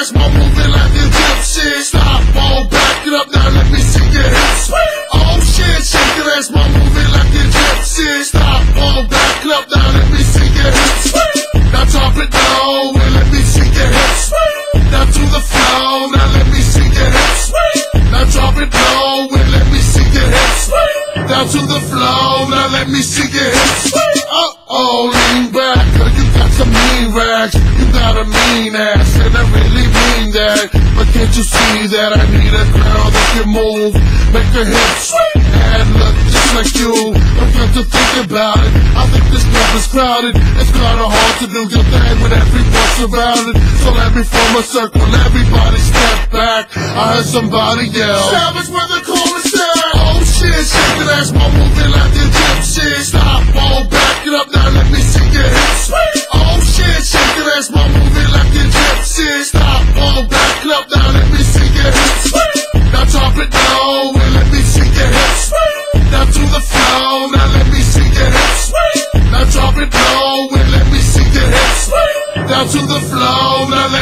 ass more moving like a gypsy. Stop, won't back it up, now let me see your hips. Oh shit, shake your ass more moving like a gypsy. Stop, won't back it up, now let me see your hips. Now drop it low and let me see your hips. Now to the flow, now let me see your hips. Now drop it low and let me see your hips. Down to the flow, now let me see your hips. Uh-oh, lean back, you got some mean rags. You got a mean ass, and I really mean that. But can't you see that I need a girl that can move, make her hips and look just like you? Don't have to think about it, I think this club is crowded. It's kinda hard to do your thing with everyone surrounded. So let me form a circle, everybody step back. I heard somebody yell, Savage where the chorus down. Oh shit, shake that ass while moving like a gypsy. Stop, won't back it up, now let me see your hips. Oh shit, shake that ass while moving like a gypsy. Stop, won't back it up, now let me see your hips. Now drop it low and let me see your hips. Now to the flow, now let me see your hips. Now drop it low and let me see your hips. Down to the flow, now let